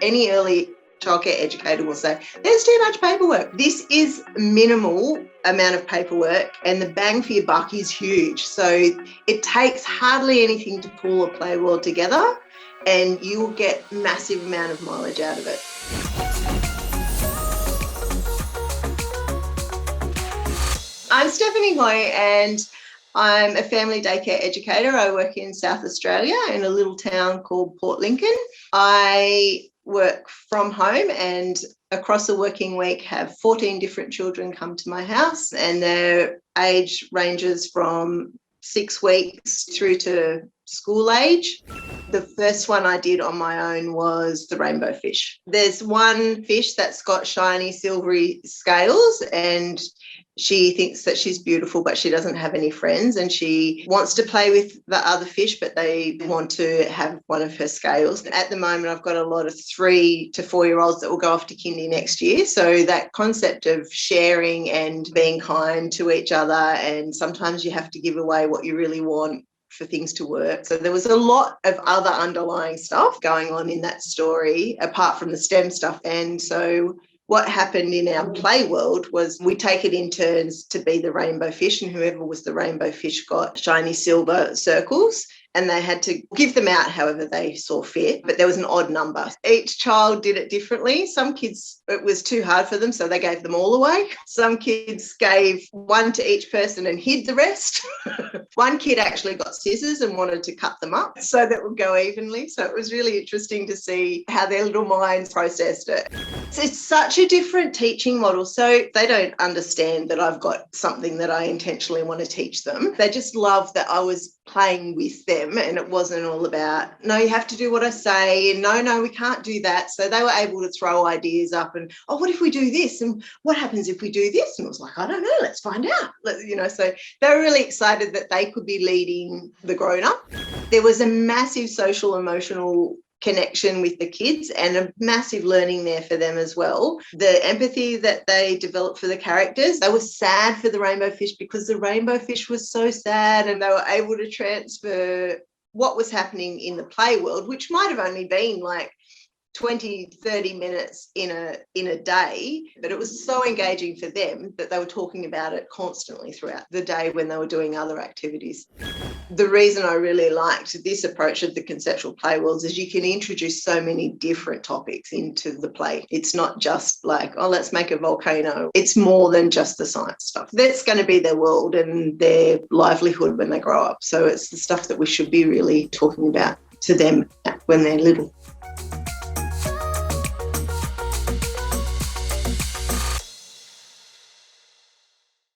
Any early childcare educator will say, there's too much paperwork. This is minimal amount of paperwork and the bang for your buck is huge. So it takes hardly anything to pull a play world together and you will get massive amount of mileage out of it. I'm Stephanie Hoy and I'm a family daycare educator. I work in South Australia in a little town called Port Lincoln. I work from home and across a working week have 14 different children come to my house, and their age ranges from 6 weeks through to school age. The first one I did on my own was the rainbow fish. There's one fish that's got shiny silvery scales and she thinks that she's beautiful, but she doesn't have any friends and she wants to play with the other fish, but they want to have one of her scales. At the moment, I've got a lot of 3 to 4-year-olds that will go off to kindy next year. So that concept of sharing and being kind to each other, and sometimes you have to give away what you really want for things to work. So there was a lot of other underlying stuff going on in that story, apart from the STEM stuff. And so what happened in our play world was we take it in turns to be the rainbow fish, and whoever was the rainbow fish got shiny silver circles, and they had to give them out however they saw fit, but there was an odd number. Each child did it differently. Some kids, it was too hard for them, so they gave them all away. Some kids gave one to each person and hid the rest. One kid actually got scissors and wanted to cut them up so that it would go evenly. So it was really interesting to see how their little minds processed it. It's such a different teaching model. So they don't understand that I've got something that I intentionally want to teach them. They just love that I was playing with them and it wasn't all about, no, you have to do what I say, and no, we can't do that. So they were able to throw ideas up and, oh, what if we do this? And what happens if we do this? And I was like, I don't know, let's find out. So they were really excited that they could be leading the grown-up. There was a massive social emotional connection with the kids and a massive learning there for them as well. The empathy that they developed for the characters, they were sad for the rainbow fish because the rainbow fish was so sad, and they were able to transfer what was happening in the play world, which might have only been like 20, 30 minutes in a day, but it was so engaging for them that they were talking about it constantly throughout the day when they were doing other activities. The reason I really liked this approach of the conceptual PlayWorlds is you can introduce so many different topics into the play. It's not just like, oh, let's make a volcano. It's more than just the science stuff. That's going to be their world and their livelihood when they grow up. So it's the stuff that we should be really talking about to them when they're little.